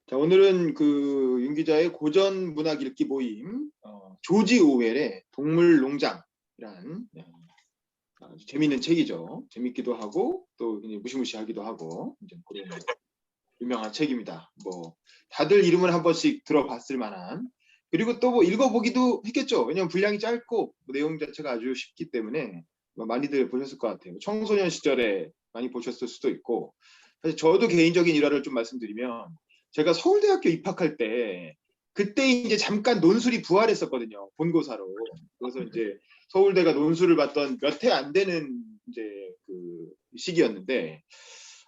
자, 오늘은 윤 기자의 고전 문학 읽기 모임 조지 오웰의 동물농장이란 아주 재미있는 책이죠. 재밌기도 하고 또 무시무시하기도 하고 이제 그런 유명한 책입니다. 뭐 다들 이름을 한 번씩 들어봤을 만한, 그리고 또 뭐 읽어보기도 했겠죠. 왜냐하면 분량이 짧고 내용 자체가 아주 쉽기 때문에 많이들 보셨을 것 같아요. 청소년 시절에 많이 보셨을 수도 있고, 사실 저도 개인적인 일화를 좀 말씀드리면, 제가 서울대학교 입학할 때 그때 이제 잠깐 논술이 부활했었거든요. 본고사로. 그래서 이제 서울대가 논술을 받던 몇 해 안 되는 이제 그 시기였는데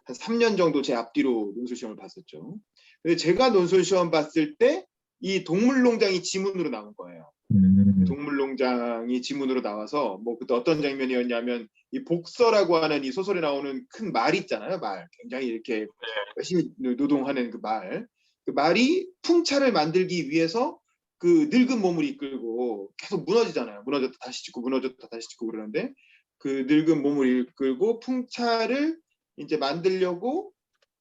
한 3년 정도 제 앞뒤로 논술 시험을 봤었죠. 근데 제가 논술 시험 봤을 때 이 동물농장이 지문으로 나온 거예요. 동물농장이 지문으로 나와서 뭐 그때 어떤 장면이었냐면, 이 복서라고 하는 이 소설에 나오는 큰 말 있잖아요. 말 굉장히 이렇게 열심히 노동하는 그 말, 그 말이 풍차를 만들기 위해서 그 늙은 몸을 이끌고 계속 무너지잖아요. 무너졌다 다시 짓고 무너졌다 다시 짓고 그러는데, 그 늙은 몸을 이끌고 풍차를 이제 만들려고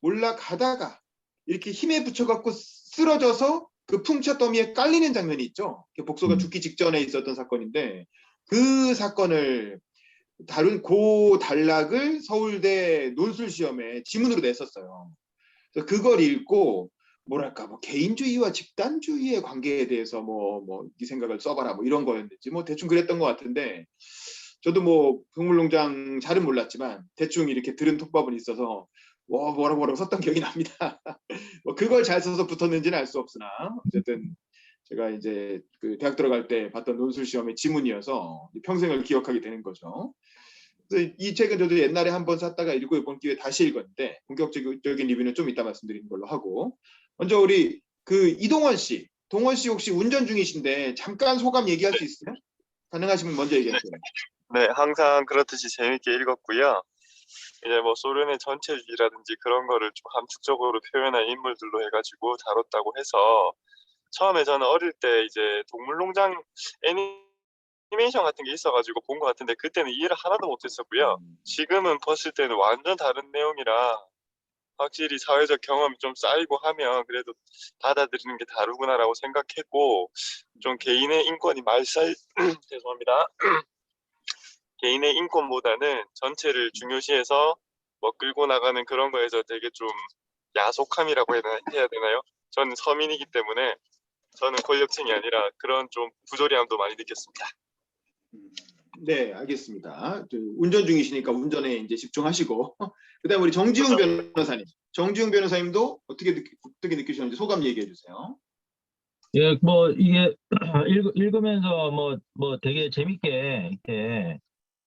올라가다가 이렇게 힘에 붙여갖고 쓰러져서 그 풍차 더미에 깔리는 장면이 있죠. 복서가 죽기 직전에 있었던 사건인데, 그 사건을 다룬 그 단락을 서울대 논술 시험에 지문으로 냈었어요. 그래서 그걸 읽고 뭐랄까 뭐 개인주의와 집단주의의 관계에 대해서 네 생각을 써봐라 뭐 이런 거였는지 뭐 대충 그랬던 것 같은데, 저도 뭐 동물농장 잘은 몰랐지만 대충 이렇게 들은 톡밥은 있어서 뭐라고 썼던 기억이 납니다. 뭐 그걸 잘 써서 붙었는지는 알 수 없으나 어쨌든 제가 이제 그 대학 들어갈 때 봤던 논술 시험의 지문이어서 평생을 기억하게 되는 거죠. 그래서 이 책은 저도 옛날에 한번 샀다가 읽고 이번 기회에 다시 읽었는데, 본격적인 리뷰는 좀 이따 말씀드리는 걸로 하고, 먼저 우리 이동원 씨, 동원 씨 혹시 운전 중이신데 잠깐 소감 얘기할 수 있어요? 가능하시면 먼저 얘기하세요. 네, 항상 그렇듯이 재밌게 읽었고요. 이제 뭐 소련의 전체주의라든지 그런 거를 좀 함축적으로 표현한 인물들로 해가지고 다뤘다고 해서, 처음에 저는 어릴 때 이제 동물농장 애니메이션 같은 게 있어가지고 본 것 같은데, 그때는 이해를 하나도 못했었고요. 지금은 봤을 때는 완전 다른 내용이라 확실히 사회적 경험이 좀 쌓이고 하면 그래도 받아들이는 게 다르구나라고 생각했고, 좀 개인의 인권이 죄송합니다. 개인의 인권보다는 전체를 중요시해서 뭐 끌고 나가는 그런 거에서 되게 좀 야속함이라고 해야 되나요? 저는 서민이기 때문에, 저는 권력층이 아니라 그런 좀 부조리함도 많이 느꼈습니다. 네, 알겠습니다. 운전 중이시니까 운전에 이제 집중하시고 그다음 우리 정지웅 변호사님. 정지웅 변호사님도 어떻게 느끼셨는지 소감 얘기해 주세요. 예, 뭐 이게 읽으면서 뭐 되게 재밌게 이렇게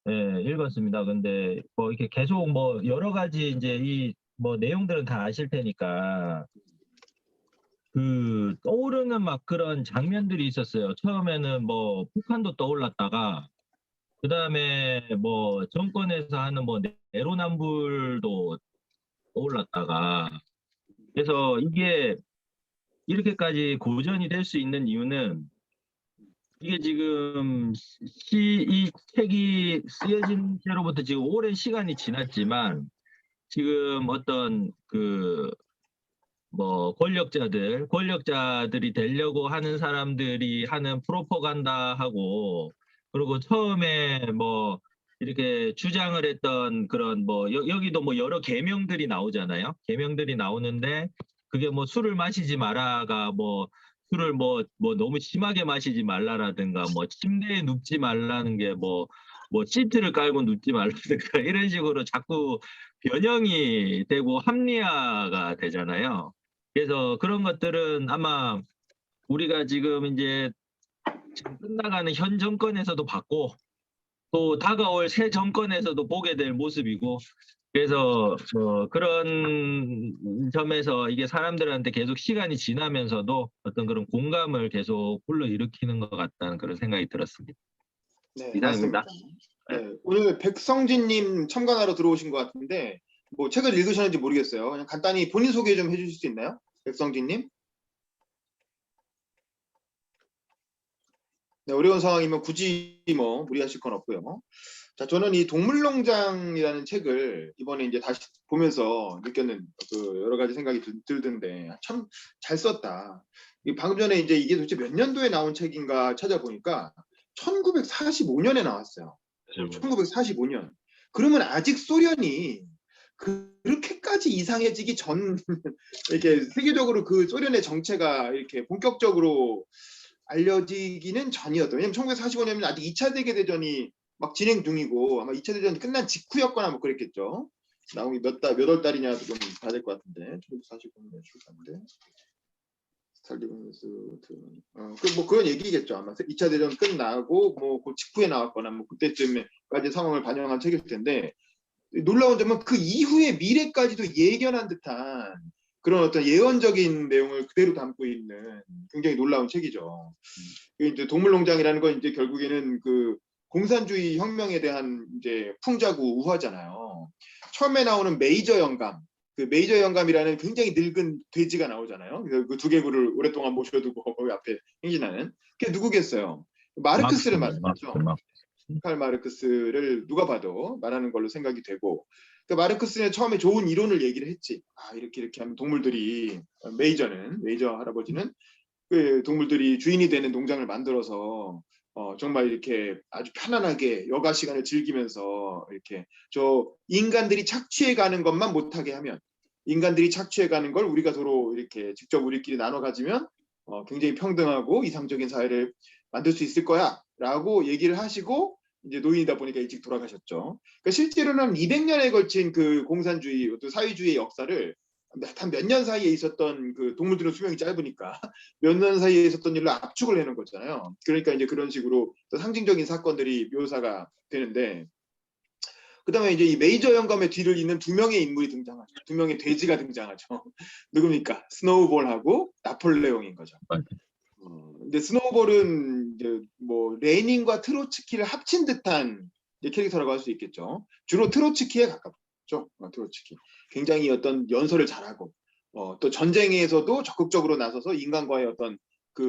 읽었습니다. 근데 뭐 이렇게 계속 뭐 여러 가지 이제 이 뭐 내용들은 다 아실 테니까 그 떠오르는 막 그런 장면들이 있었어요. 처음에는 뭐 북한도 떠올랐다가, 그 다음에 뭐 정권에서 하는 뭐 내로남불도 떠올랐다가, 그래서 이게 이렇게까지 고전이 될 수 있는 이유는, 이게 지금 이 책이 쓰여진 채로부터 지금 오랜 시간이 지났지만, 지금 어떤 그 뭐 권력자들이 되려고 하는 사람들이 하는 프로파간다하고, 그리고 처음에 뭐 이렇게 주장을 했던 그런 뭐 여기도 뭐 여러 계명들이 나오잖아요. 계명들이 나오는데, 그게 뭐 술을 마시지 마라가 뭐 술을 뭐 너무 심하게 마시지 말라라든가, 뭐 침대에 눕지 말라는 게 뭐 시트를 깔고 눕지 말라든가 이런 식으로 자꾸 변형이 되고 합리화가 되잖아요. 그래서 그런 것들은 아마 우리가 지금 이제 지금 끝나가는 현 정권에서도 봤고, 또 다가올 새 정권에서도 보게 될 모습이고, 그래서 그런 점에서 이게 사람들한테 계속 시간이 지나면서도 어떤 그런 공감을 계속 불러일으키는 것 같다는 그런 생각이 들었습니다. 네, 이상입니다. 맞습니다. 네, 오늘 백성진님 참관하러 들어오신 것 같은데 뭐 책을 읽으셨는지 모르겠어요. 그냥 간단히 본인 소개 좀 해주실 수 있나요? 백성진님? 네, 어려운 상황이면 굳이 뭐 무리하실 건 없고요. 자, 저는 이 동물농장이라는 책을 이번에 이제 다시 보면서 느꼈는 그 여러 가지 생각이 들던데 참 잘 썼다. 방금 전에 이제 이게 도대체 몇 년도에 나온 책인가 찾아보니까 1945년에 나왔어요. 1945년. 그러면 아직 소련이 그렇게까지 이상해지기 전 이렇게 세계적으로 그 소련의 정체가 이렇게 본격적으로 알려지기는 전이었던. 왜냐면 1945년이면 아직 2차 세계대전이 막 진행 중이고 아마 2차 대전이 끝난 직후였거나 뭐 그랬겠죠. 나온 게 몇 월 달이냐 좀 봐야 될 것 같은데. 1945년 출간인데. 스탈리그스 뭐 그런 얘기겠죠. 아마 2차 대전 끝나고 뭐 그 직후에 나왔거나 뭐 그때쯤까지 상황을 반영한 책일 텐데 놀라운 점은 그 이후의 미래까지도 예견한 듯한 그런 어떤 예언적인 내용을 그대로 담고 있는 굉장히 놀라운 책이죠. 이제 동물농장이라는 건 이제 결국에는 그 공산주의 혁명에 대한 이제 풍자고 우화잖아요. 처음에 나오는 메이저 영감, 그 메이저 영감이라는 굉장히 늙은 돼지가 나오잖아요. 그래서 그 두개골을 오랫동안 모셔두고 거기 앞에 행진하는 그게 누구겠어요? 마르크스를 말하죠. 칼 마르크스를 누가 봐도 말하는 걸로 생각이 되고, 그 마르크스는 처음에 좋은 이론을 얘기를 했지. 아, 이렇게 하면 동물들이 메이저 할아버지는 그 동물들이 주인이 되는 농장을 만들어서 정말 이렇게 아주 편안하게 여가 시간을 즐기면서 이렇게 저 인간들이 착취해 가는 것만 못하게 하면, 인간들이 착취해 가는 걸 우리가 서로 이렇게 직접 우리끼리 나눠 가지면 굉장히 평등하고 이상적인 사회를 만들 수 있을 거야라고 얘기를 하시고 이제 노인이다 보니까 일찍 돌아가셨죠. 그러니까 실제로는 200년에 걸친 그 공산주의, 또 사회주의의 역사를 한 몇 년 사이에 있었던 그 동물들은 수명이 짧으니까 몇 년 사이에 있었던 일로 압축을 해놓은 거잖아요. 그러니까 이제 그런 식으로 상징적인 사건들이 묘사가 되는데, 그다음에 이제 이 메이저 영감의 뒤를 잇는 두 명의 인물이 등장하죠. 두 명의 돼지가 등장하죠. 누굽니까? 스노우볼하고 나폴레옹인 거죠. 근데 스노우볼은 이제 뭐 레닌과 트로츠키를 합친 듯한 이제 캐릭터라고 할 수 있겠죠. 주로 트로츠키에 가깝죠. 트로츠키. 굉장히 어떤 연설을 잘하고 또 전쟁에서도 적극적으로 나서서 인간과의 어떤 그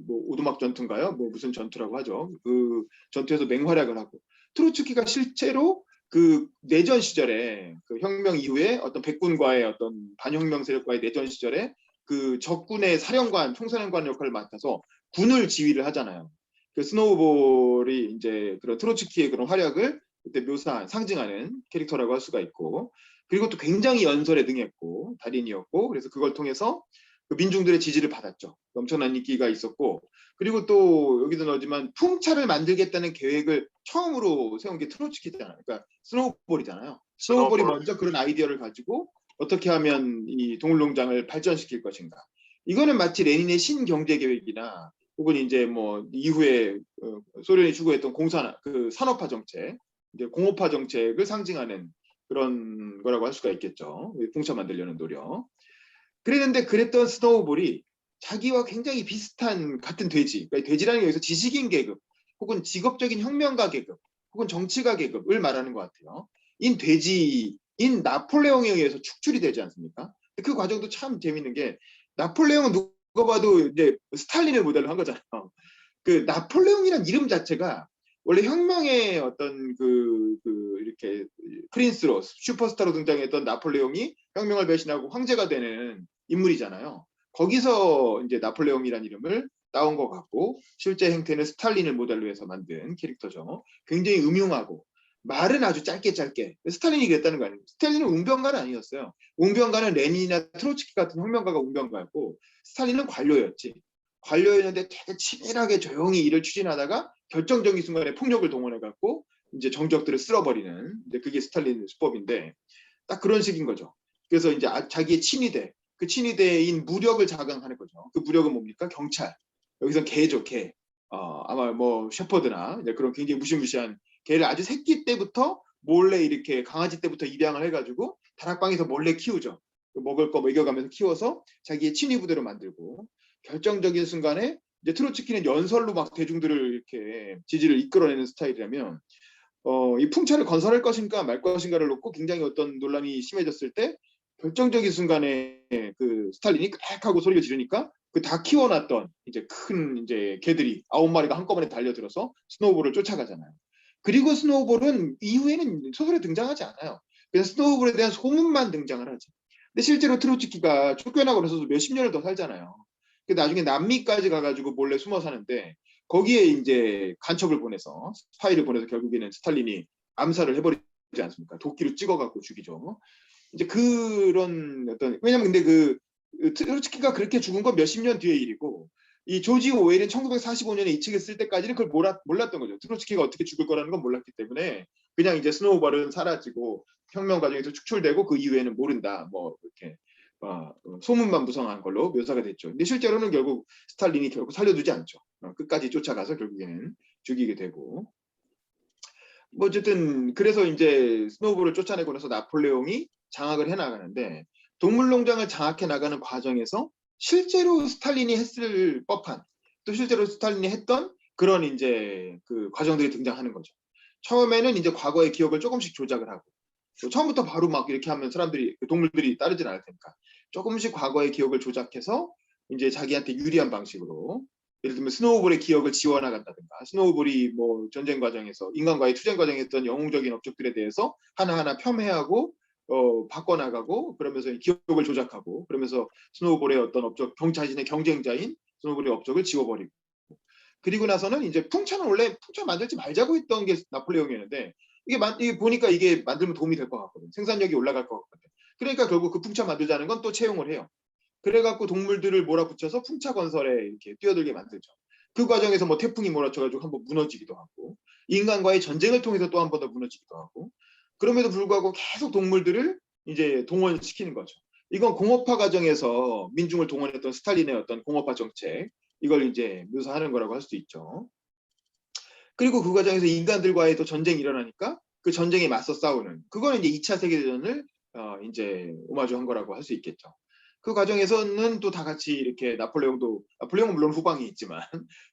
뭐 오두막 전투인가요? 뭐 무슨 전투라고 하죠. 그 전투에서 맹활약을 하고, 트로츠키가 실제로 그 내전 시절에 그 혁명 이후에 어떤 백군과의 어떤 반혁명 세력과의 내전 시절에 그 적군의 사령관, 총사령관 역할을 맡아서 군을 지휘를 하잖아요. 그 스노우볼이 이제 그런 트로츠키의 그런 활약을 그때 상징하는 캐릭터라고 할 수가 있고, 그리고 또 굉장히 연설에 능했고 달인이었고, 그래서 그걸 통해서 그 민중들의 지지를 받았죠. 엄청난 인기가 있었고, 그리고 또 여기도 나오지만 풍차를 만들겠다는 계획을 처음으로 세운 게 트로츠키잖아요. 그러니까 스노우볼이잖아요. 스노우볼이 먼저 그런 아이디어를 가지고 어떻게 하면 이 동물농장을 발전시킬 것인가. 이거는 마치 레닌의 신경제계획이나 혹은 이제 뭐 이후에 소련이 추구했던 그 산업화 정책, 이제 공업화 정책을 상징하는 그런 거라고 할 수가 있겠죠. 풍차 만들려는 노력. 그랬는데 그랬던 스노우볼이 자기와 굉장히 비슷한 같은 돼지, 그러니까 돼지라는 게 여기서 지식인 계급, 혹은 직업적인 혁명가 계급, 혹은 정치가 계급을 말하는 것 같아요. 돼지인 나폴레옹에 의해서 축출이 되지 않습니까? 그 과정도 참 재밌는 게, 나폴레옹은 누가 봐도 이제 스탈린을 모델로 한 거잖아요. 그 나폴레옹이란 이름 자체가 원래 혁명의 어떤 이렇게 프린스로 슈퍼스타로 등장했던 나폴레옹이 혁명을 배신하고 황제가 되는 인물이잖아요. 거기서 이제 나폴레옹이란 이름을 따온 것 같고, 실제 행태는 스탈린을 모델로 해서 만든 캐릭터죠. 굉장히 음흉하고 말은 아주 짧게 스탈린이 그랬다는 거 아니에요. 스탈린은 웅변가는 아니었어요. 웅변가는 레닌이나 트로츠키 같은 혁명가가 웅변가였고, 스탈린은 관료였지. 관료였는데 되게 치밀하게 조용히 일을 추진하다가 결정적인 순간에 폭력을 동원해갖고 이제 정적들을 쓸어버리는, 이제 그게 스탈린 수법인데 딱 그런 식인 거죠. 그래서 이제 자기의 친위대, 그 친위대인 무력을 자강하는 거죠. 그 무력은 뭡니까? 경찰. 여기서 개죠, 개. 아마 뭐 셰퍼드나 그런 굉장히 무시무시한 개를 아주 새끼 때부터 몰래 이렇게 강아지 때부터 입양을 해가지고 다락방에서 몰래 키우죠. 먹을 거 먹여가면서 키워서 자기의 친위 부대로 만들고, 결정적인 순간에 이제 트로츠키는 연설로 막 대중들을 이렇게 지지를 이끌어내는 스타일이라면, 이 풍차를 건설할 것인가 말 것인가를 놓고 굉장히 어떤 논란이 심해졌을 때 결정적인 순간에 그 스탈린이 빽하고 소리를 지르니까 그 다 키워놨던 이제 큰 이제 개들이 9마리가 한꺼번에 달려들어서 스노우볼을 쫓아가잖아요. 그리고 스노우볼은 이후에는 소설에 등장하지 않아요. 그냥 스노우볼에 대한 소문만 등장을 하지. 근데 실제로 트로츠키가 쫓겨나고 나서 몇십 년을 더 살잖아요. 나중에 남미까지 가가지고 몰래 숨어 사는데 거기에 이제 간첩을 보내서 스파이를 보내서 결국에는 스탈린이 암살을 해버리지 않습니까? 도끼로 찍어갖고 죽이죠. 이제 그런 어떤 왜냐면 근데 그 트로츠키가 그렇게 죽은 건 몇십 년 뒤의 일이고 이 조지 오웰은 1945년에 이 책을 쓸 때까지는 그걸 몰랐던 거죠. 트로츠키가 어떻게 죽을 거라는 건 몰랐기 때문에 그냥 이제 스노우볼은 사라지고 혁명 과정에서 축출되고 그 이후에는 모른다. 뭐 이렇게 소문만 무성한 걸로 묘사가 됐죠. 근데 실제로는 결국 스탈린이 결국 살려두지 않죠. 끝까지 쫓아가서 결국에는 죽이게 되고. 뭐 어쨌든 그래서 이제 스노우볼을 쫓아내고 나서 나폴레옹이 장악을 해나가는데 동물농장을 장악해 나가는 과정에서 실제로 스탈린이 했을 법한 또 실제로 스탈린이 했던 그런 이제 그 과정들이 등장하는 거죠. 처음에는 이제 과거의 기억을 조금씩 조작을 하고 처음부터 바로 막 이렇게 하면 사람들이 동물들이 따르진 않을 테니까 조금씩 과거의 기억을 조작해서 이제 자기한테 유리한 방식으로 예를 들면 스노우볼의 기억을 지워나간다든가 스노우볼이 뭐 전쟁 과정에서 인간과의 투쟁 과정에 했던 영웅적인 업적들에 대해서 하나하나 폄훼하고 바꿔나가고 그러면서 기억을 조작하고 그러면서 스노우볼의 어떤 업적 자신의 경쟁자인 스노우볼의 업적을 지워버리고 그리고 나서는 이제 풍차는 원래 풍차 만들지 말자고 했던 게 나폴레옹이었는데 이게 보니까 이게 만들면 도움이 될 것 같거든. 생산력이 올라갈 것 같거든. 그러니까 결국 그 풍차 만들자는 건 또 채용을 해요. 그래갖고 동물들을 몰아붙여서 풍차 건설에 이렇게 뛰어들게 만들죠. 그 과정에서 뭐 태풍이 몰아쳐가지고 한번 무너지기도 하고 인간과의 전쟁을 통해서 또 한 번 더 무너지기도 하고 그럼에도 불구하고 계속 동물들을 이제 동원시키는 거죠. 이건 공업화 과정에서 민중을 동원했던 스탈린의 어떤 공업화 정책 이걸 이제 묘사하는 거라고 할 수 있죠. 그리고 그 과정에서 인간들과의 또 전쟁이 일어나니까 그 전쟁에 맞서 싸우는 그거는 이제 2차 세계대전을 이제 오마주한 거라고 할 수 있겠죠. 그 과정에서는 또 다 같이 이렇게 나폴레옹은 물론 후방이 있지만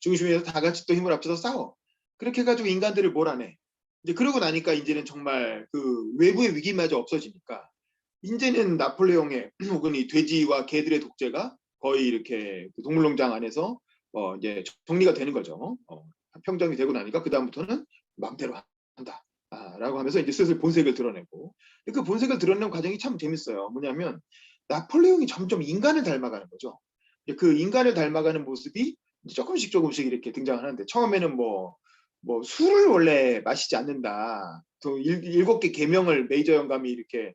중심에서 다 같이 또 힘을 합쳐서 싸워. 그렇게 해가지고 인간들을 몰아내. 이제 그러고 나니까 이제는 정말 그 외부의 위기마저 없어지니까 이제는 나폴레옹의 혹은 이 돼지와 개들의 독재가 거의 이렇게 그 동물농장 안에서 이제 정리가 되는 거죠. 평정이 되고 나니까 그 다음부터는 마음대로 한다. 라고 하면서 이제 슬슬 본색을 드러내고 그 본색을 드러내는 과정이 참 재밌어요. 뭐냐면 나폴레옹이 점점 인간을 닮아가는 거죠. 그 인간을 닮아가는 모습이 조금씩 이렇게 등장하는데 처음에는 뭐 술을 원래 마시지 않는다. 또 7개 계명을 메이저 영감이 이렇게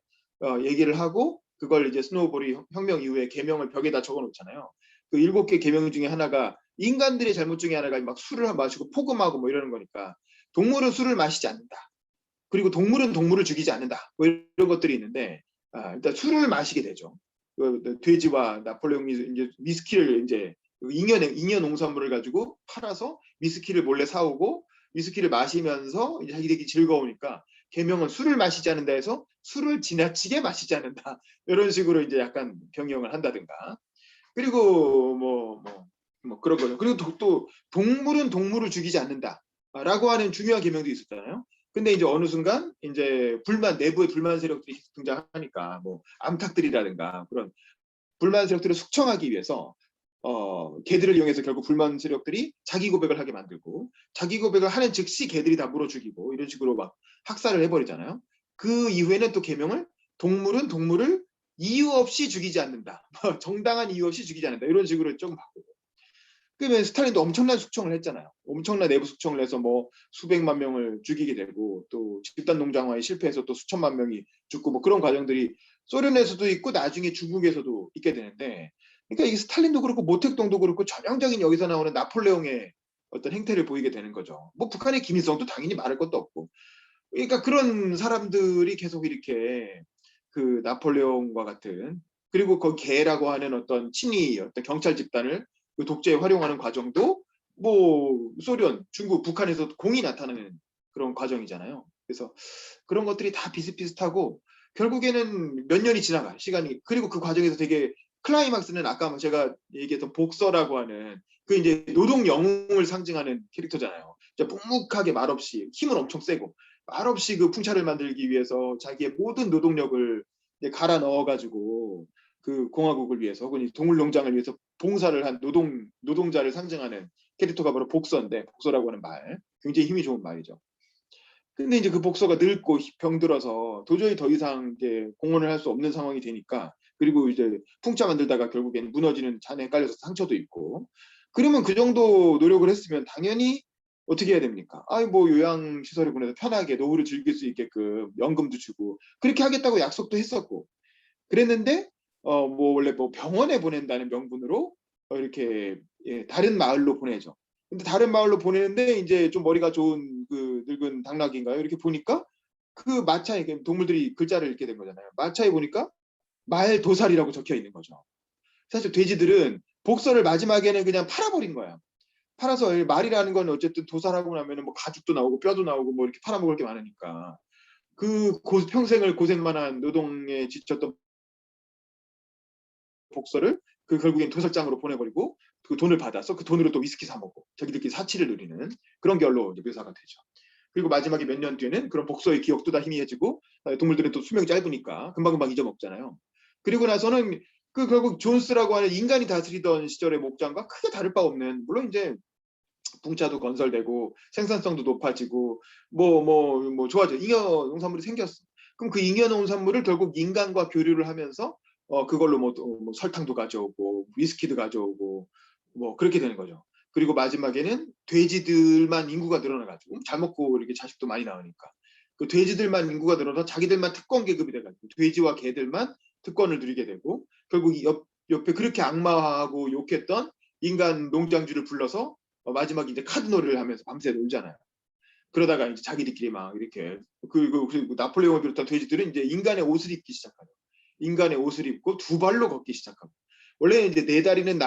얘기를 하고 그걸 이제 스노우볼이 혁명 이후에 계명을 벽에다 적어놓잖아요. 그 7개 계명 중에 하나가 인간들의 잘못 중에 하나가 막 술을 마시고 포금하고 뭐 이러는 거니까 동물은 술을 마시지 않는다. 그리고 동물은 동물을 죽이지 않는다. 뭐 이런 것들이 있는데 일단 술을 마시게 되죠. 돼지와 나폴레옹이 이제 위스키를 이제 잉여 농산물을 가지고 팔아서 위스키를 몰래 사오고 위스키를 마시면서 이제 자기들이 즐거우니까 계명은 술을 마시지 않는다 해서 술을 지나치게 마시지 않는다. 이런 식으로 이제 약간 병영을 한다든가. 그리고 뭐 그런 거죠. 그리고 또 동물은 동물을 죽이지 않는다라고 하는 중요한 계명도 있었잖아요. 근데 이제 어느 순간 이제 내부의 불만 세력들이 등장하니까 뭐 암탉들이라든가 그런 불만 세력들을 숙청하기 위해서 개들을 이용해서 결국 불만 세력들이 자기 고백을 하게 만들고 자기 고백을 하는 즉시 개들이 다 물어 죽이고 이런 식으로 막 학살을 해버리잖아요. 그 이후에는 또 계명을 동물은 동물을 이유 없이 죽이지 않는다. 정당한 이유 없이 죽이지 않는다. 이런 식으로 좀 바꾸고. 그러면 스탈린도 엄청난 숙청을 했잖아요. 엄청난 내부 숙청을 해서 뭐 수백만 명을 죽이게 되고 또 집단 농장화에 실패해서 또 수천만 명이 죽고 뭐 그런 과정들이 소련에서도 있고 나중에 중국에서도 있게 되는데 그러니까 이 스탈린도 그렇고 모택동도 그렇고 전형적인 여기서 나오는 나폴레옹의 어떤 행태를 보이게 되는 거죠. 뭐 북한의 김일성도 당연히 말할 것도 없고. 그러니까 그런 사람들이 계속 이렇게 그 나폴레옹과 같은 그리고 그 개라고 하는 어떤 친위 어떤 경찰 집단을 그 독재에 활용하는 과정도 뭐 소련, 중국, 북한에서 공이 나타나는 그런 과정이잖아요. 그래서 그런 것들이 다 비슷비슷하고 결국에는 몇 년이 지나가 시간이 그리고 그 과정에서 되게 클라이막스는 아까 제가 얘기했던 복서라고 하는 그 이제 노동 영웅을 상징하는 캐릭터잖아요. 묵묵하게 말없이 힘은 엄청 세고 말없이 그 풍차를 만들기 위해서 자기의 모든 노동력을 갈아 넣어가지고 그 공화국을 위해서 혹은 동물농장을 위해서 봉사를 한 노동자를 상징하는 캐릭터가 바로 복서인데 복서라고 하는 말 굉장히 힘이 좋은 말이죠. 근데 이제 그 복서가 늙고 병들어서 도저히 더 이상 이제 공헌을 할 수 없는 상황이 되니까, 그리고 이제 풍차 만들다가 결국엔 무너지는 잔에 깔려서 상처도 있고, 그러면 그 정도 노력을 했으면 당연히 어떻게 해야 됩니까? 아이 뭐 요양시설에 보내서 편하게 노후를 즐길 수 있게끔 연금도 주고 그렇게 하겠다고 약속도 했었고 그랬는데 뭐 원래 뭐 병원에 보낸다는 명분으로 이렇게 다른 마을로 보내죠. 근데 다른 마을로 보내는데 이제 좀 머리가 좋은 그 늙은 당나귀인가요? 이렇게 보니까 그 마차에 동물들이 글자를 읽게 된 거잖아요. 마차에 보니까 말도살이라고 적혀 있는 거죠. 사실 돼지들은 복서를 마지막에는 그냥 팔아버린 거야. 팔아서 말이라는 건 어쨌든 도살하고 나면은 뭐 가죽도 나오고 뼈도 나오고 뭐 이렇게 팔아먹을 게 많으니까 그 평생을 고생만 한 노동에 지쳤던 복서를 그 결국엔 도살장으로 보내버리고 그 돈을 받아서 그 돈으로 또 위스키 사 먹고 자기들끼리 사치를 누리는 그런 결로 묘사가 되죠. 그리고 마지막에 몇 년 뒤에는 그런 복서의 기억도 다 희미해지고 동물들은 또 수명이 짧으니까 금방금방 잊어먹잖아요. 그리고 나서는 그 결국 존스라고 하는 인간이 다스리던 시절의 목장과 크게 다를 바 없는, 물론 이제 풍차도 건설되고 생산성도 높아지고 뭐 좋아져. 잉여 농산물이 생겼어. 그럼 그 잉여 농산물을 결국 인간과 교류를 하면서 그걸로 뭐 설탕도 가져오고 위스키도 가져오고 뭐 그렇게 되는 거죠. 그리고 마지막에는 돼지들만 인구가 늘어나가지고 잘 먹고 이렇게 자식도 많이 나오니까 그 돼지들만 인구가 늘어서 자기들만 특권 계급이 돼가지고 돼지와 개들만 특권을 누리게 되고 결국 옆에 그렇게 악마하고 욕했던 인간 농장주를 불러서 마지막에 이제 카드놀이를 하면서 밤새 놀잖아요. 그러다가 이제 자기들끼리 막 이렇게 그리고 나폴레옹을 비롯한 돼지들은 이제 인간의 옷을 입기 시작하죠. 인간의 옷을 입고 두 발로 걷기 시작하고, 원래는 이제 네 다리는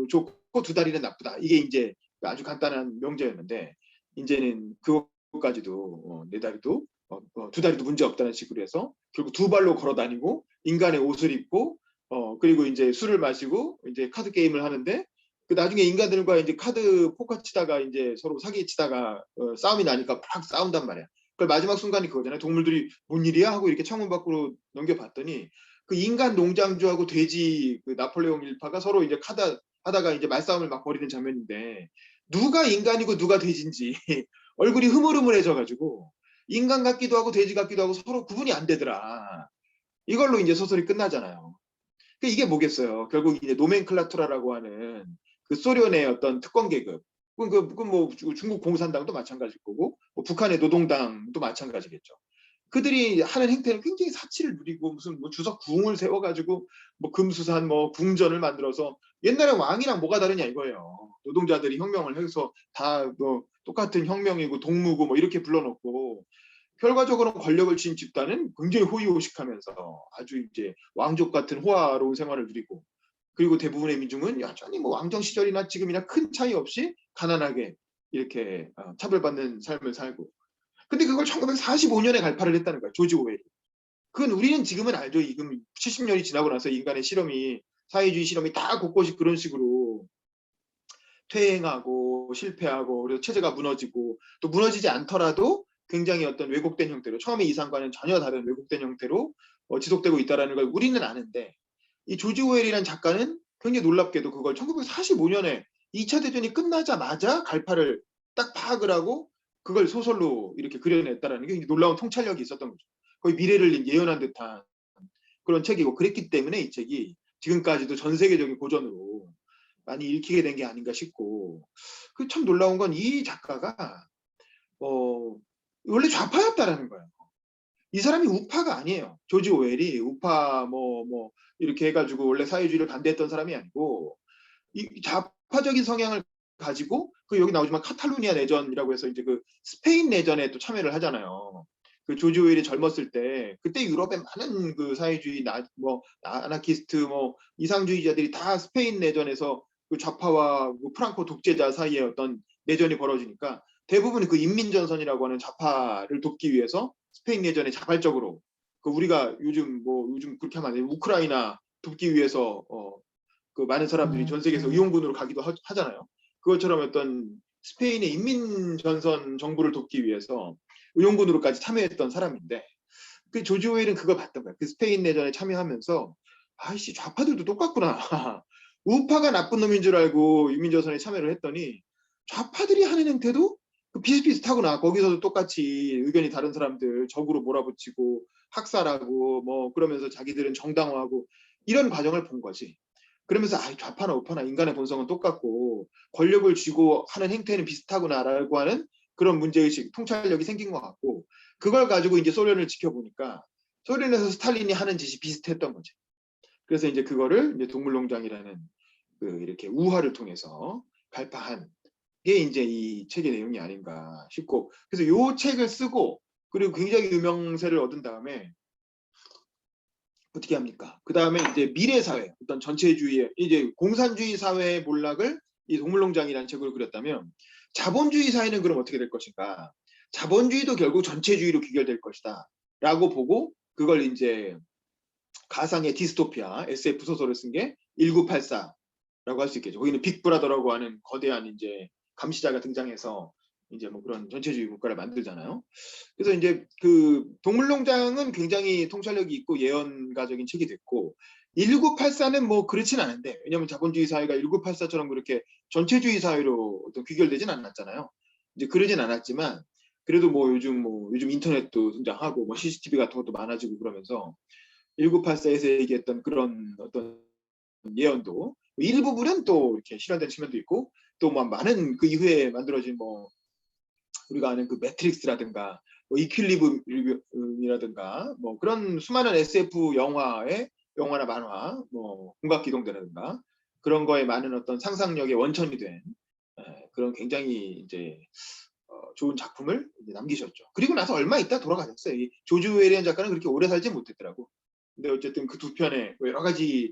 좋고 두 다리는 나쁘다. 이게 이제 아주 간단한 명제였는데 이제는 그것까지도 네 다리도 두 다리도 문제 없다는 식으로 해서 결국 두 발로 걸어 다니고 인간의 옷을 입고 그리고 이제 술을 마시고 이제 카드 게임을 하는데 그 나중에 인간들과 이제 카드 포커 치다가 이제 서로 사기 치다가 싸움이 나니까 팍 싸운단 말이야. 그 마지막 순간이 그거잖아요. 동물들이 뭔 일이야 하고 이렇게 창문 밖으로 넘겨봤더니 그 인간 농장주하고 돼지 그 나폴레옹 일파가 서로 이제 카드 하다가 이제 말싸움을 막 벌이는 장면인데 누가 인간이고 누가 돼지인지 얼굴이 흐물흐물해져가지고 인간 같기도 하고 돼지 같기도 하고 서로 구분이 안 되더라. 이걸로 이제 소설이 끝나잖아요. 이게 뭐겠어요? 결국 이제 노멘클라투라라고 하는 그 소련의 어떤 특권 계급, 그건 뭐 중국 공산당도 마찬가지일 거고, 뭐 북한의 노동당도 마찬가지겠죠. 그들이 하는 행태는 굉장히 사치를 누리고 무슨 뭐 주석 궁을 세워가지고 뭐 금수산 뭐 궁전을 만들어서 옛날에 왕이랑 뭐가 다르냐 이거예요. 노동자들이 혁명을 해서 다 뭐 똑같은 혁명이고 동무고 뭐 이렇게 불러놓고 결과적으로 권력을 쥔 집단은 굉장히 호의호식하면서 아주 이제 왕족 같은 호화로운 생활을 누리고, 그리고 대부분의 민중은 여전히 뭐 왕정 시절이나 지금이나 큰 차이 없이 가난하게 이렇게 차별받는 삶을 살고. 근데 그걸 1945년에 갈파를 했다는 거야, 조지 오웰이. 그건 우리는 지금은 알죠. 지금 70년이 지나고 나서 인간의 실험이, 사회주의 실험이 다 곳곳이 그런 식으로 퇴행하고 실패하고 그래서 체제가 무너지고 또 무너지지 않더라도 굉장히 어떤 왜곡된 형태로, 처음의 이상과는 전혀 다른 왜곡된 형태로 지속되고 있다는 걸 우리는 아는데, 이 조지 오웰이라는 작가는 굉장히 놀랍게도 그걸 1945년에 2차 대전이 끝나자마자 갈파를 딱 파악을 하고 그걸 소설로 이렇게 그려냈다는 게 놀라운 통찰력이 있었던 거죠. 거의 미래를 예언한 듯한 그런 책이고, 그랬기 때문에 이 책이 지금까지도 전 세계적인 고전으로 많이 읽히게 된 게 아닌가 싶고, 그 참 놀라운 건 이 작가가 원래 좌파였다라는 거예요. 이 사람이 우파가 아니에요. 조지 오웰이 우파 뭐 이렇게 해가지고 원래 사회주의를 반대했던 사람이 아니고 이 좌파적인 성향을 가지고 그 여기 나오지만 카탈루니아 내전이라고 해서 이제 그 스페인 내전에 또 참여를 하잖아요. 그 조지 오웰이 젊었을 때 그때 유럽에 많은 그 사회주의 뭐 아나키스트 뭐 이상주의자들이 다 스페인 내전에서 그 좌파와 그 프랑코 독재자 사이에 어떤 내전이 벌어지니까 대부분 그 인민전선이라고 하는 좌파를 돕기 위해서 스페인 내전에 자발적으로 그 우리가 요즘 그렇게 하면 안 돼요. 우크라이나 돕기 위해서 그 많은 사람들이 전 세계에서 의용군으로 가기도 하잖아요. 그것처럼 어떤 스페인의 인민전선 정부를 돕기 위해서 의용군으로까지 참여했던 사람인데, 그 조지 오웰은 그걸 봤던 거야. 그 스페인 내전에 참여하면서 아이씨 좌파들도 똑같구나. 우파가 나쁜 놈인 줄 알고 인민전선에 참여를 했더니 좌파들이 하는 행태도 비슷비슷하구나. 거기서도 똑같이 의견이 다른 사람들 적으로 몰아붙이고 학살하고 뭐 그러면서 자기들은 정당화하고 이런 과정을 본 거지. 그러면서 좌파나 우파나 인간의 본성은 똑같고 권력을 쥐고 하는 행태는 비슷하구나라고 하는 그런 문제의식, 통찰력이 생긴 것 같고 그걸 가지고 이제 소련을 지켜보니까 소련에서 스탈린이 하는 짓이 비슷했던 거지. 그래서 이제 그거를 이제 동물농장이라는 이렇게 우화를 통해서 발파한 게 이제 이 책의 내용이 아닌가 싶고 그래서 이 책을 쓰고 그리고 굉장히 유명세를 얻은 다음에 어떻게 합니까? 그 다음에 이제 미래 사회, 어떤 전체주의의 이제 공산주의 사회의 몰락을 이 동물농장이라는 책으로 그렸다면 자본주의 사회는 그럼 어떻게 될 것인가? 자본주의도 결국 전체주의로 귀결될 것이다. 라고 보고 그걸 이제 가상의 디스토피아 SF 소설을 쓴 게 1984라고 할 수 있겠죠. 거기는 빅브라더라고 하는 거대한 이제 감시자가 등장해서 이제 뭐 그런 전체주의 국가를 만들잖아요. 그래서 이제 그 동물농장은 굉장히 통찰력이 있고 예언가적인 책이 됐고 1984는 뭐 그렇진 않은데 왜냐하면 자본주의 사회가 1984처럼 그렇게 전체주의 사회로 어떤 귀결되진 않았잖아요. 이제 그러진 않았지만 그래도 뭐 요즘 인터넷도 등장하고 뭐 CCTV 같은 것도 많아지고 그러면서 1984에서 얘기했던 그런 어떤 예언도 일부분은 또 이렇게 실현된 측면도 있고 또 뭐 많은 그 이후에 만들어진 뭐 우리가 아는 그 매트릭스라든가 뭐 이퀄리브이라든가 뭐 그런 수많은 SF 영화나 만화 뭐 공각기동대라든가 그런 거에 많은 어떤 상상력의 원천이 된 그런 굉장히 이제 좋은 작품을 이제 남기셨죠. 그리고 나서 얼마 있다 돌아가셨어요. 이 조지 오웰이라는 작가는 그렇게 오래 살지 못했더라고. 근데 어쨌든 그 두 편의 여러 가지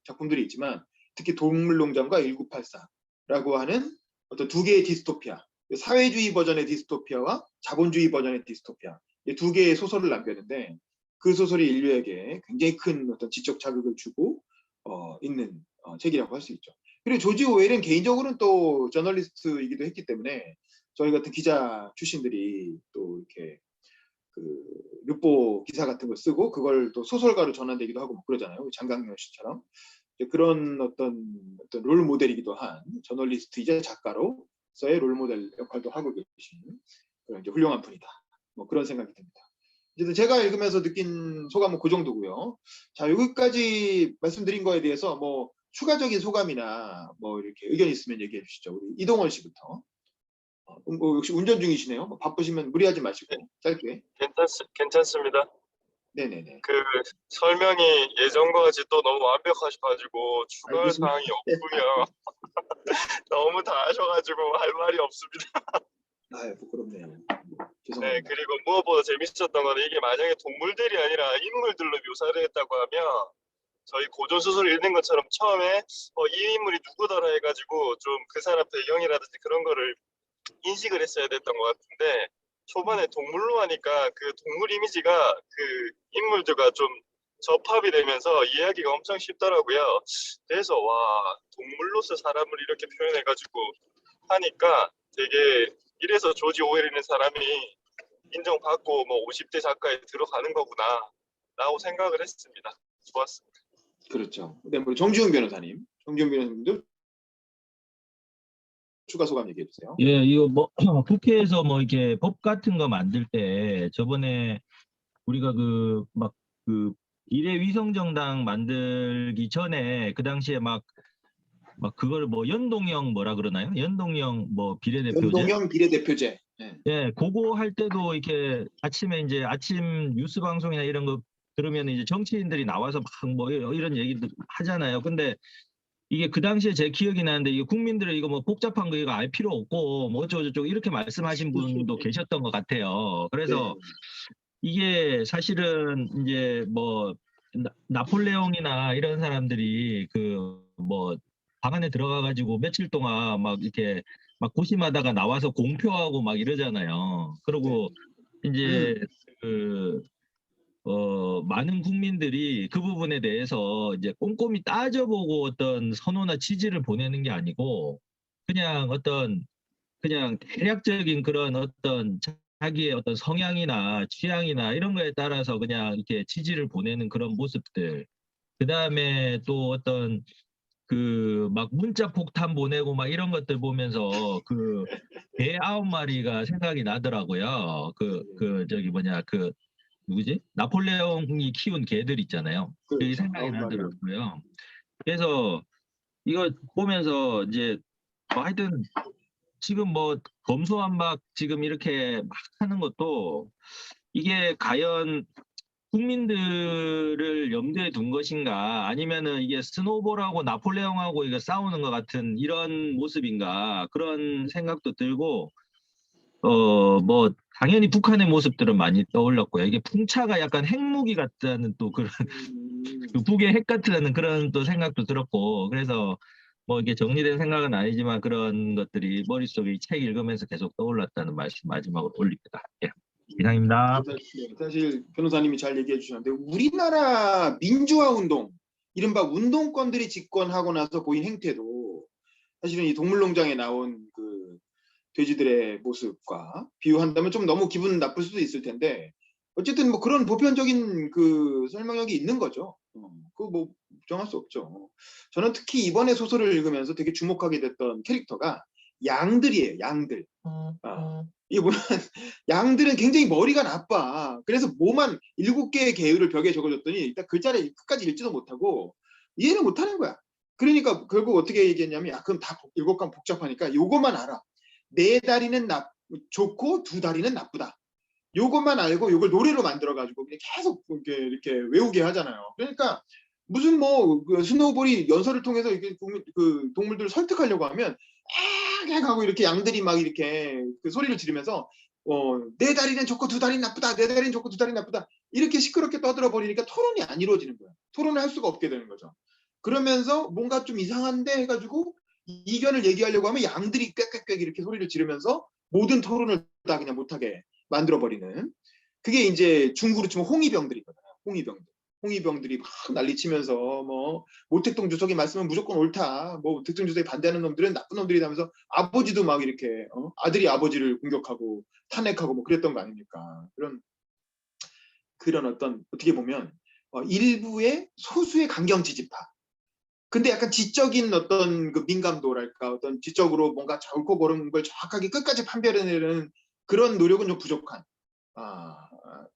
작품들이 있지만 특히 동물농장과 1984라고 하는 어떤 두 개의 디스토피아, 사회주의 버전의 디스토피아와 자본주의 버전의 디스토피아 이 두 개의 소설을 남겼는데 그 소설이 인류에게 굉장히 큰 어떤 지적 자극을 주고 있는 책이라고 할 수 있죠. 그리고 조지 오웰은 개인적으로는 또 저널리스트이기도 했기 때문에 저희 같은 기자 출신들이 또 이렇게 그 르포 기사 같은 걸 쓰고 그걸 또 소설가로 전환되기도 하고 뭐 그러잖아요. 장강렬 씨처럼 그런 어떤 롤 모델이기도 한 저널리스트이자 작가로서의 롤 모델 역할도 하고 계신 그런 이제 훌륭한 분이다. 뭐 그런 생각이 듭니다. 어쨌든 제가 읽으면서 느낀 소감은 그 정도고요. 자, 여기까지 말씀드린 거에 대해서 뭐 추가적인 소감이나 뭐 이렇게 의견 있으면 얘기해 주시죠. 우리 이동원 씨부터. 역시 운전 중이시네요. 뭐 바쁘시면 무리하지 마시고 짧게. 괜찮습니다. 네네네. 그 설명이 예전과 같이 또 너무 완벽하셔가지고 추가할 알겠습니다. 사항이 없고요. 너무 다 하셔가지고 할 말이 없습니다. 부끄럽네요. 네, 죄송합니다. 그리고 무엇보다 재밌었던 건 이게 만약에 동물들이 아니라 인물들로 묘사를 했다고 하면 저희 고전 소설을 읽는 것처럼 처음에 이 인물이 누구더라 해가지고 좀 그 사람 배경이라든지 그런 거를 인식을 했어야 됐던 것 같은데 초반에 동물로 하니까 그 동물 이미지가 그 인물들과 좀 접합이 되면서 이해하기가 엄청 쉽더라고요. 그래서 와 동물로서 사람을 이렇게 표현해가지고 하니까 되게 이래서 조지 오웰이라는 사람이 인정받고 뭐 50대 작가에 들어가는 거구나 라고 생각을 했습니다. 좋았습니다. 그렇죠. 네, 우리 정지훈 변호사님도 추가 소감 얘기해 주세요. 예, 이거 뭐 국회에서 뭐 이렇게 법 같은 거 만들 때 저번에 우리가 그 비례 위성 정당 만들기 전에 그 당시에 막 그걸 뭐 연동형 뭐라 그러나요? 연동형 뭐 비례대표제? 연동형 비례대표제. 네. 예, 그거 할 때도 이렇게 아침에 이제 아침 뉴스 방송이나 이런 거 들으면 이제 정치인들이 나와서 막 뭐 이런 얘기들 하잖아요. 근데 이게 그 당시에 제 기억이 나는데 이게 국민들은 이거 뭐 복잡한 거 이거 알 필요 없고 뭐 어쩌고저쩌고 이렇게 말씀하신 분도 계셨던 것 같아요. 그래서 네. 이게 사실은 이제 뭐 나폴레옹이나 이런 사람들이 그 뭐 방 안에 들어가 가지고 며칠 동안 막 이렇게 막 고심하다가 나와서 공표하고 막 이러잖아요. 그리고 이제 그 많은 국민들이 그 부분에 대해서 이제 꼼꼼히 따져보고 어떤 선호나 지지를 보내는 게 아니고 그냥 그냥 대략적인 그런 어떤 자기의 어떤 성향이나 취향이나 이런 거에 따라서 그냥 이렇게 지지를 보내는 그런 모습들. 그 다음에 또 어떤 그 막 문자 폭탄 보내고 막 이런 것들 보면서 그 개 9마리가 생각이 나더라고요. 그 저기 뭐냐 그 누구지? 나폴레옹이 키운 개들 있잖아요. 그게 그렇죠. 생각이 아홉 마리. 나더라고요. 그래서 이거 보면서 이제 뭐 하여튼 지금 뭐 검수완박 지금 이렇게 막 하는 것도 이게 과연 국민들을 염두에 둔 것인가 아니면은 이게 스노볼하고 나폴레옹하고 이거 싸우는 것 같은 이런 모습인가 그런 생각도 들고 뭐 당연히 북한의 모습들은 많이 떠올랐고요. 이게 풍차가 약간 핵무기 같다는 또 그런 그 북의 핵 같다는 그런 또 생각도 들었고 그래서 뭐 이게 정리된 생각은 아니지만 그런 것들이 머릿속에 이 책 읽으면서 계속 떠올랐다는 말씀 마지막으로 올립니다. 예. 이상입니다. 사실 변호사님이 잘 얘기해 주셨는데 우리나라 민주화 운동, 이른바 운동권들이 집권하고 나서 보인 행태도 사실은 이 동물농장에 나온 그 돼지들의 모습과 비유한다면 좀 너무 기분 나쁠 수도 있을 텐데 어쨌든 뭐 그런 보편적인 그 설명력이 있는 거죠. 그거 뭐 부정할 수 없죠. 저는 특히 이번에 소설을 읽으면서 되게 주목하게 됐던 캐릭터가 양들이에요. 양들. 이게 뭐냐 양들은 굉장히 머리가 나빠. 그래서 뭐만 7개의 계율을 벽에 적어줬더니 일단 글자를 끝까지 읽지도 못하고 이해를 못하는 거야. 그러니까 결국 어떻게 얘기했냐면 야 그럼 다 7강 복잡하니까 요것만 알아. 4다리는 좋고 2다리는 나쁘다. 요것만 알고 요걸 노래로 만들어가지고 그냥 계속 이렇게 외우게 하잖아요. 그러니까 무슨 그 스노우볼이 연설을 통해서 이렇게 그 동물들을 설득하려고 하면 악 하고 이렇게 양들이 막 이렇게 그 소리를 지르면서 4다리는 좋고 2다리는 나쁘다. 4다리는 좋고 2다리는 나쁘다. 이렇게 시끄럽게 떠들어 버리니까 토론이 안 이루어지는 거야. 토론을 할 수가 없게 되는 거죠. 그러면서 뭔가 좀 이상한데 해가지고 이견을 얘기하려고 하면 양들이 꽥꽥꽥 이렇게 소리를 지르면서 모든 토론을 다 그냥 못하게 만들어버리는 그게 이제 중국으로 치면 홍위병들이거든요. 홍위병들이 막 난리치면서 뭐 모택동 주석이 말씀은 무조건 옳다. 뭐 모택동 주석이 반대하는 놈들은 나쁜 놈들이다 하면서 아버지도 막 이렇게 아들이 아버지를 공격하고 탄핵하고 뭐 그랬던 거 아닙니까? 그런 어떤 어떻게 보면 일부의 소수의 강경 지지파. 근데 약간 지적인 어떤 그 민감도랄까 어떤 지적으로 뭔가 옳고 그른 걸 정확하게 끝까지 판별해내는 그런 노력은 좀 부족한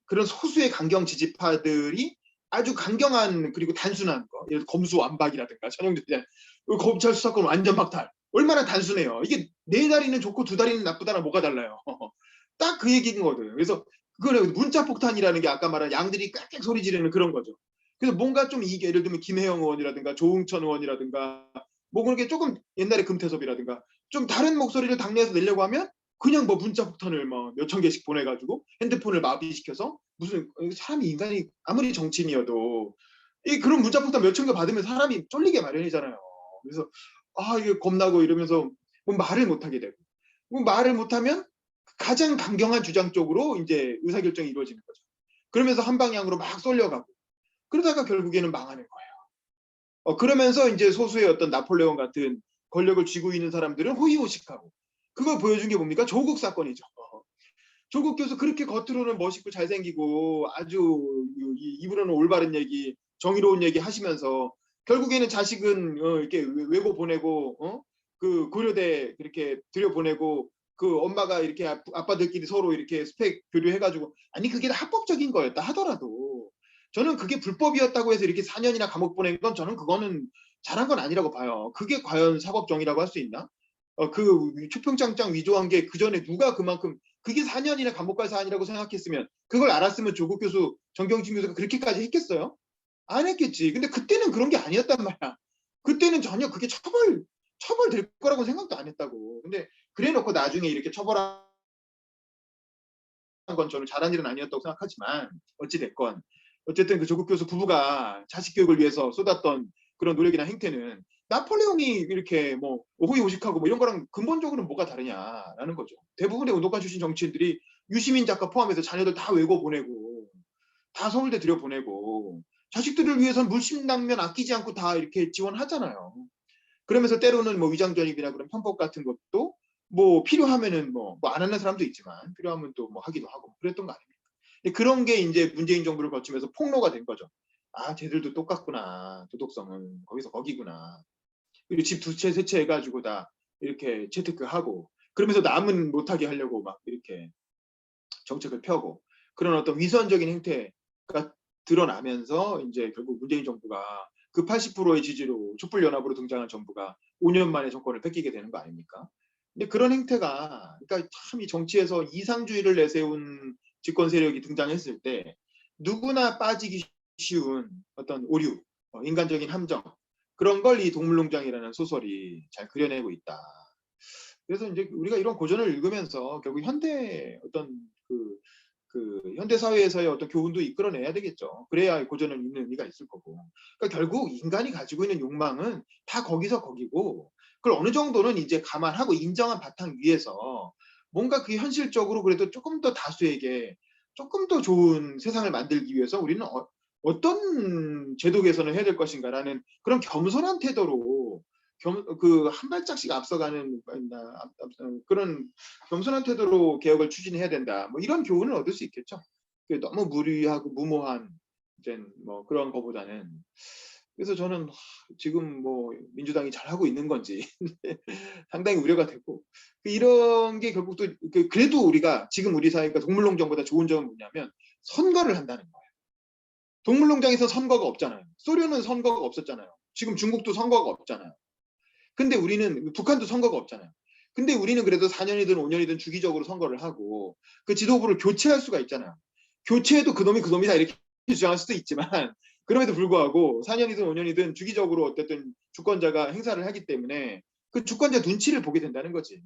그런 소수의 강경 지지파들이 아주 강경한 그리고 단순한 거, 예를 들어 검수완박이라든가 전형적인 검찰 수사권 완전 박탈 얼마나 단순해요. 이게 4다리는 좋고 2다리는 나쁘다랑 뭐가 달라요. 딱 그 얘기인 거거든요. 그래서 그거는 문자 폭탄이라는 게 아까 말한 양들이 꽥꽥 소리 지르는 그런 거죠. 그래서 뭔가 좀 이게 예를 들면 김혜영 의원이라든가 조응천 의원이라든가 뭐 그런 게 조금 옛날에 금태섭이라든가 좀 다른 목소리를 당내에서 내려고 하면 그냥 뭐 문자 폭탄을 뭐 몇천 개씩 보내가지고 핸드폰을 마비시켜서 무슨 사람이 인간이 아무리 정치인이어도 이 그런 문자 폭탄 몇천 개 받으면 사람이 쫄리게 마련이잖아요. 그래서 이게 겁나고 이러면서 뭐 말을 못하게 되고 뭐 말을 못하면 가장 강경한 주장 쪽으로 이제 의사결정이 이루어지는 거죠. 그러면서 한 방향으로 막 쏠려가고 그러다가 결국에는 망하는 거예요. 그러면서 이제 소수의 어떤 나폴레옹 같은 권력을 쥐고 있는 사람들은 호의호식하고 그걸 보여준 게 뭡니까? 조국 사건이죠. 조국 교수 그렇게 겉으로는 멋있고 잘생기고 아주 입으로는 올바른 얘기, 정의로운 얘기 하시면서 결국에는 자식은 이렇게 외고 보내고 그 고려대 이렇게 들여보내고 그 엄마가 이렇게 아빠들끼리 서로 이렇게 스펙 교류해가지고 아니 그게 다 합법적인 거였다 하더라도 저는 그게 불법이었다고 해서 이렇게 4년이나 감옥 보낸 건 저는 그거는 잘한 건 아니라고 봐요. 그게 과연 사법정의라고 할 수 있나? 그 초평장장 위조한 게 그 전에 누가 그만큼 그게 4년이나 감옥 갈 사안이라고 생각했으면 그걸 알았으면 조국 교수, 정경심 교수가 그렇게까지 했겠어요? 안 했겠지. 근데 그때는 그런 게 아니었단 말이야. 그때는 전혀 그게 처벌될 거라고 생각도 안 했다고. 근데 그래 놓고 나중에 이렇게 처벌한 건 저는 잘한 일은 아니었다고 생각하지만 어찌됐건 어쨌든 그 조국 교수 부부가 자식 교육을 위해서 쏟았던 그런 노력이나 행태는 나폴레옹이 이렇게 뭐 호의호식하고 뭐 이런 거랑 근본적으로는 뭐가 다르냐라는 거죠. 대부분의 운동가 출신 정치인들이 유시민 작가 포함해서 자녀들 다 외고 보내고 다 서울대 들여보내고 자식들을 위해서는 물심낭면 아끼지 않고 다 이렇게 지원하잖아요. 그러면서 때로는 뭐 위장전입이나 그런 편법 같은 것도 뭐 필요하면은 뭐 안 하는 사람도 있지만 필요하면 또 뭐 하기도 하고 그랬던 거 아닙니까? 그런 게 이제 문재인 정부를 거치면서 폭로가 된 거죠. 아, 쟤들도 똑같구나. 도덕성은 거기서 거기구나. 그리고 집 2채, 3채 해가지고 다 이렇게 재테크하고 그러면서 남은 못하게 하려고 막 이렇게 정책을 펴고 그런 어떤 위선적인 행태가 드러나면서 이제 결국 문재인 정부가 그 80%의 지지로 촛불연합으로 등장한 정부가 5년 만에 정권을 뺏기게 되는 거 아닙니까? 근데 그런 행태가 그러니까 참 이 정치에서 이상주의를 내세운 집권 세력이 등장했을 때 누구나 빠지기 쉬운 어떤 오류, 인간적인 함정 그런 걸 이 동물농장이라는 소설이 잘 그려내고 있다. 그래서 이제 우리가 이런 고전을 읽으면서 결국 현대 어떤 현대 사회에서의 어떤 교훈도 이끌어내야 되겠죠. 그래야 고전을 읽는 의미가 있을 거고. 그러니까 결국 인간이 가지고 있는 욕망은 다 거기서 거기고 그걸 어느 정도는 이제 감안하고 인정한 바탕 위에서 뭔가 그 현실적으로 그래도 조금 더 다수에게 조금 더 좋은 세상을 만들기 위해서 우리는 어떤 제도 개선을 해야 될 것인가라는 그런 겸손한 태도로 한 발짝씩 앞서가는 그런 겸손한 태도로 개혁을 추진해야 된다. 뭐 이런 교훈을 얻을 수 있겠죠. 너무 무리하고 무모한 이제 뭐 그런 거보다는 그래서 저는 지금 뭐 민주당이 잘하고 있는 건지 상당히 우려가 되고 이런 게 결국 또 그래도 우리가 지금 우리 사회가 동물농장보다 좋은 점은 뭐냐면 선거를 한다는 거예요. 동물농장에서 선거가 없잖아요. 소련은 선거가 없었잖아요. 지금 중국도 선거가 없잖아요. 근데 우리는 북한도 선거가 없잖아요. 근데 우리는 그래도 4년이든 5년이든 주기적으로 선거를 하고 그 지도부를 교체할 수가 있잖아요. 교체해도 그놈이 그놈이다 이렇게 주장할 수도 있지만 그럼에도 불구하고 4년이든 5년이든 주기적으로 어쨌든 주권자가 행사를 하기 때문에 그 주권자 눈치를 보게 된다는 거지.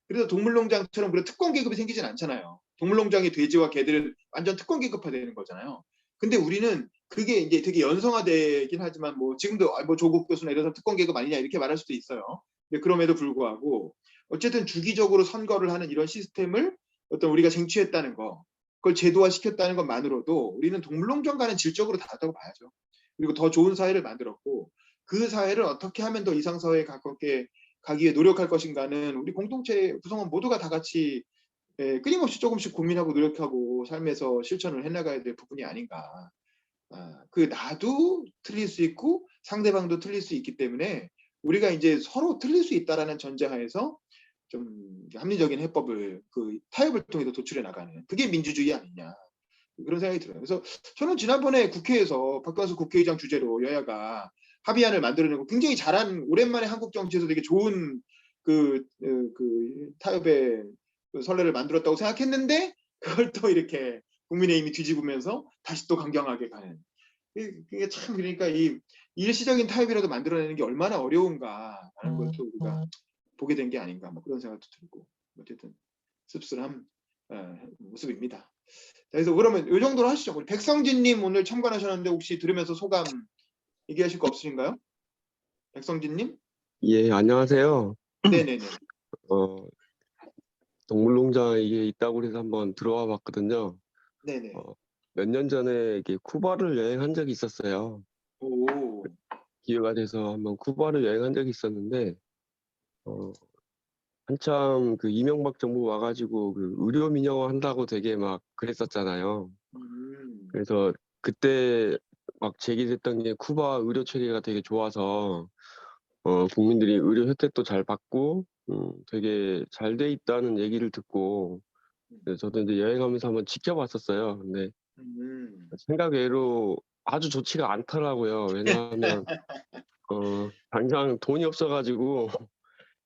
그래서 동물농장처럼 그런 특권 계급이 생기진 않잖아요. 동물농장의 돼지와 개들은 완전 특권 계급화되는 거잖아요. 근데 우리는 그게 이제 되게 연성화되긴 하지만 뭐 지금도 뭐 조국 교수나 이래서 특권 계급 아니냐 이렇게 말할 수도 있어요. 근데 그럼에도 불구하고 어쨌든 주기적으로 선거를 하는 이런 시스템을 어떤 우리가 쟁취했다는 거, 그걸 제도화시켰다는 것만으로도 우리는 동물농장과는 질적으로 다르다고 봐야죠. 그리고 더 좋은 사회를 만들었고 그 사회를 어떻게 하면 더 이상 사회에 가깝게 가기 위해 노력할 것인가는 우리 공동체 구성원 모두가 다 같이 끊임없이 조금씩 고민하고 노력하고 삶에서 실천을 해나가야 될 부분이 아닌가. 나도 틀릴 수 있고 상대방도 틀릴 수 있기 때문에 우리가 이제 서로 틀릴 수 있다라는 전제하에서 좀 합리적인 해법을 타협을 통해서 도출해 나가는 그게 민주주의 아니냐 그런 생각이 들어요. 그래서 저는 지난번에 국회에서 박광수 국회의장 주재로 여야가 합의안을 만들어내고 굉장히 잘한 오랜만에 한국 정치에서 되게 좋은 타협의 선례를 만들었다고 생각했는데 그걸 또 이렇게 국민의힘이 뒤집으면서 다시 또 강경하게 가는 그게 참 그러니까 이 일시적인 타협이라도 만들어내는 게 얼마나 어려운가라는 것도 우리가 보게 된 게 아닌가 뭐 그런 생각도 들고 어쨌든 씁쓸한 모습입니다. 그래서 그러면 이 정도로 하시죠. 우리 백성진님 오늘 참관하셨는데 혹시 들으면서 소감 얘기하실 거 없으신가요? 백성진님? 예, 안녕하세요. 네네네. 어, 동물농장에 이게 있다고 해서 한번 들어와 봤거든요. 네네. 몇 년 전에 이게 쿠바를 여행한 적이 있었어요. 오. 기회가 돼서 한번 쿠바를 여행한 적이 있었는데, 어, 한참 그 이명박 정부 와가지고 그 의료 민영화 한다고 되게 막 그랬었잖아요. 그래서 그때 막 제기됐던 게 쿠바 의료 체계가 되게 좋아서, 국민들이 의료 혜택도 잘 받고, 되게 잘 돼 있다는 얘기를 듣고, 저도 이제 여행하면서 한번 지켜봤었어요. 근데 생각 외로 아주 좋지가 않더라고요. 왜냐하면 당장 돈이 없어가지고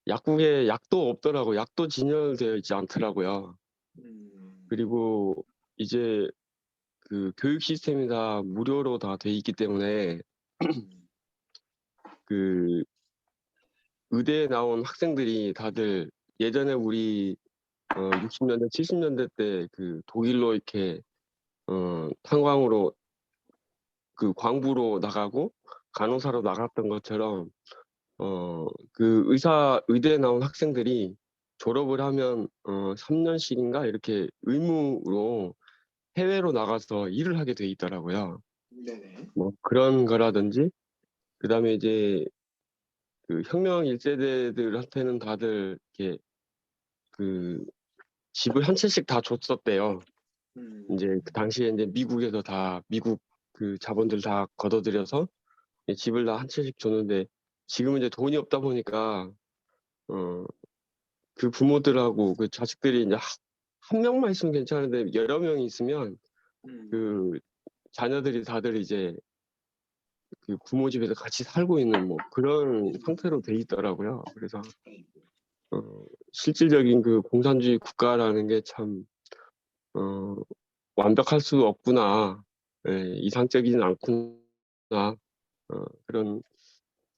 약국에 약도 없더라고. 약도 진열되어 있지 않더라고요. 그리고 이제 그 교육 시스템이 다 무료로 다 돼 있기 때문에 그 의대에 나온 학생들이 다들 예전에 우리 60년대, 70년대 때 그 독일로 이렇게 탄광으로 그 광부로 나가고 간호사로 나갔던 것처럼 그 의대에 나온 학생들이 졸업을 하면 3년씩인가 이렇게 의무로 해외로 나가서 일을 하게 돼 있더라고요. 네네. 뭐 그런 거라든지 그다음에 이제 그 혁명 1세대들한테는 다들 이렇게 그 집을 한 채씩 다 줬었대요. 이제 그 당시에 이제 미국에서 다 미국 그 자본들 다 걷어들여서 집을 다 한 채씩 줬는데 지금은 이제 돈이 없다 보니까 그 부모들하고 그 자식들이 이제 한 명만 있으면 괜찮은데 여러 명이 있으면 그 자녀들이 다들 이제 그 부모 집에서 같이 살고 있는 뭐 그런 상태로 돼 있더라고요. 그래서 실질적인 그 공산주의 국가라는 게 참 완벽할 수 없구나, 예, 이상적이진 않구나, 그런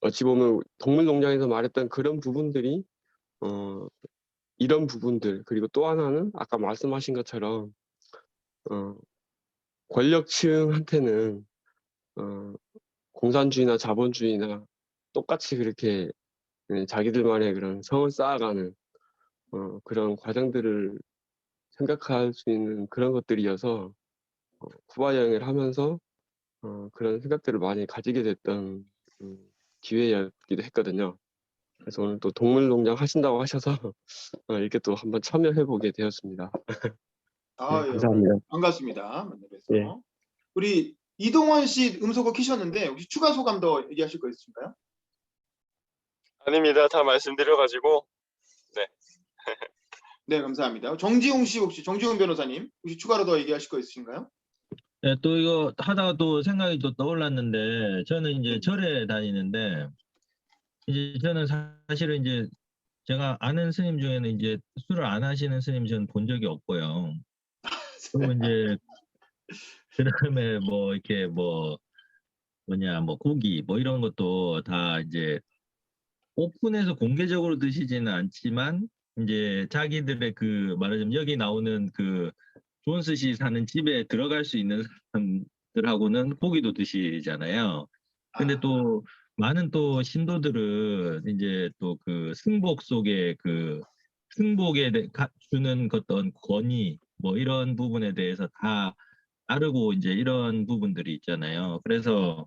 어찌 보면 동물농장에서 말했던 그런 부분들이 이런 부분들, 그리고 또 하나는 아까 말씀하신 것처럼 권력층한테는 공산주의나 자본주의나 똑같이 그렇게 자기들만의 그런 성을 쌓아가는 그런 과정들을 생각할 수 있는 그런 것들이어서 쿠바 여행을 하면서 그런 생각들을 많이 가지게 됐던 기회였기도 했거든요. 그래서 오늘 또 동물농장 하신다고 하셔서 이렇게 또 한번 참여해보게 되었습니다. 아, 네, 예, 감사합니다. 반갑습니다. 만나뵈서. 예. 우리 이동원 씨 음소거 키셨는데 혹시 추가 소감 더 얘기하실 거 있으신가요? 아닙니다. 다 말씀드려가지고 네, 감사합니다. 정지용 씨 혹시 정지용 변호사님 혹시 추가로 더 얘기하실 거 있으신가요? 네, 또 이거 하다가 또 생각이 또 떠올랐는데 저는 이제 네. 절에 다니는데 이제 저는 사실은 이제 제가 아는 스님 중에는 이제 술을 안 하시는 스님 저는 본 적이 없고요. 그리고 이제 그다음에 뭐 이렇게 뭐 뭐냐 뭐 고기 뭐 이런 것도 다 이제 오픈해서 공개적으로 드시지는 않지만 이제 자기들의 그 말하자면 여기 나오는 그 존스 씨 사는 집에 들어갈 수 있는 사람들하고는 고기도 드시잖아요. 근데 또 많은 또 신도들은 이제 또 그 승복 속에 그 승복에 주는 어떤 권위 뭐 이런 부분에 대해서 다 따르고 이제 이런 부분들이 있잖아요. 그래서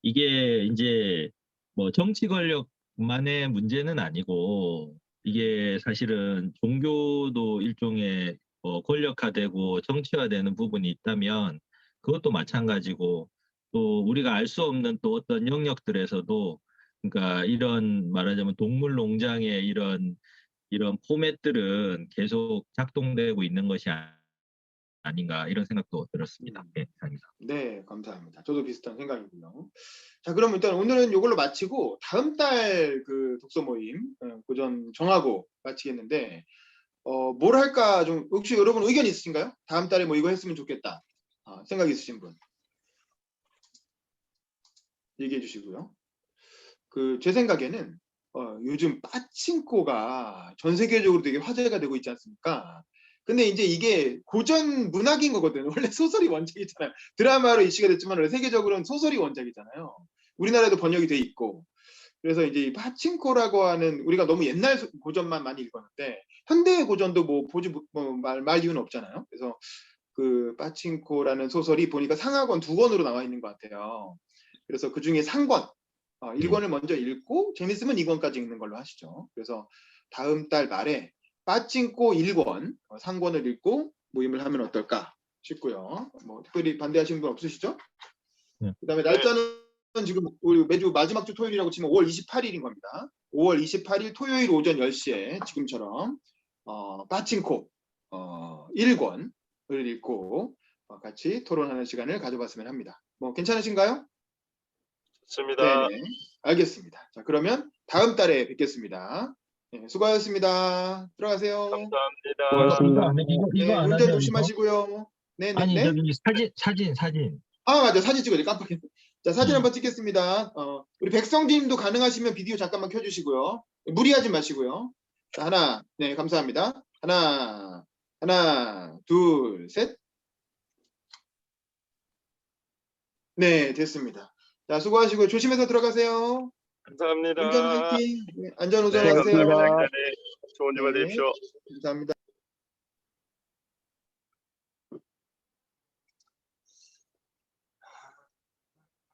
이게 이제 뭐 정치 권력만의 문제는 아니고 이게 사실은 종교도 일종의 권력화되고 정치화되는 부분이 있다면 그것도 마찬가지고 또 우리가 알 수 없는 또 어떤 영역들에서도 그러니까 이런 말하자면 동물 농장의 이런 포맷들은 계속 작동되고 있는 것이 아닌가 이런 생각도 들었습니다. 네, 이상입니다. 네, 감사합니다. 저도 비슷한 생각이고요. 자, 그럼 일단 오늘은 이걸로 마치고 다음 달 그 독서 모임 고전 정하고 마치겠는데 뭘 할까 좀 혹시 여러분 의견 있으신가요? 다음 달에 뭐 이거 했으면 좋겠다 생각 있으신 분 얘기해 주시고요. 그 제 생각에는 요즘 빠칭코가 전 세계적으로 되게 화제가 되고 있지 않습니까? 근데 이제 이게 고전 문학인 거거든요. 원래 소설이 원작이잖아요. 드라마로 이슈가 됐지만 원래 세계적으로는 소설이 원작이잖아요. 우리나라에도 번역이 돼 있고. 그래서 이제 이 파칭코라고 하는 우리가 너무 옛날 고전만 많이 읽었는데 현대의 고전도 뭐 보지 말 이유는 없잖아요. 그래서 그 파칭코라는 소설이 보니까 상하권 2권으로 나와 있는 것 같아요. 그래서 그 중에 상권 1권을 먼저 읽고 재밌으면 2권까지 읽는 걸로 하시죠. 그래서 다음 달 말에 빠찡코 1권 상권을 읽고 모임을 하면 어떨까 싶고요. 뭐 특별히 반대하시는 분 없으시죠? 네. 그다음에 날짜는 지금 우리 매주 마지막 주 토요일이라고 치면 5월 28일인 겁니다. 5월 28일 토요일 오전 10시에 지금처럼 빠칭코 1권을 읽고 같이 토론하는 시간을 가져봤으면 합니다. 뭐 괜찮으신가요? 좋습니다. 네네, 알겠습니다. 자, 그러면 다음 달에 뵙겠습니다. 네, 수고하셨습니다. 들어가세요. 감사합니다. 고맙습니다. 이거 네, 안 운전 하죠, 이거? 조심하시고요. 아니, 네네네. 저기 사진. 맞아. 사진 찍어야지. 깜빡했네. 자, 사진 네. 한번 찍겠습니다. 우리 백성진님도 가능하시면 비디오 잠깐만 켜주시고요. 무리하지 마시고요. 자, 하나, 네, 감사합니다. 하나, 둘, 셋. 네, 됐습니다. 자, 수고하시고 조심해서 들어가세요. 감사합니다. 운전 화이팅. 네, 안전 네, 운전하세요. 감사합니다. 기자님. 좋은 주말 네, 되십시오. 감사합니다.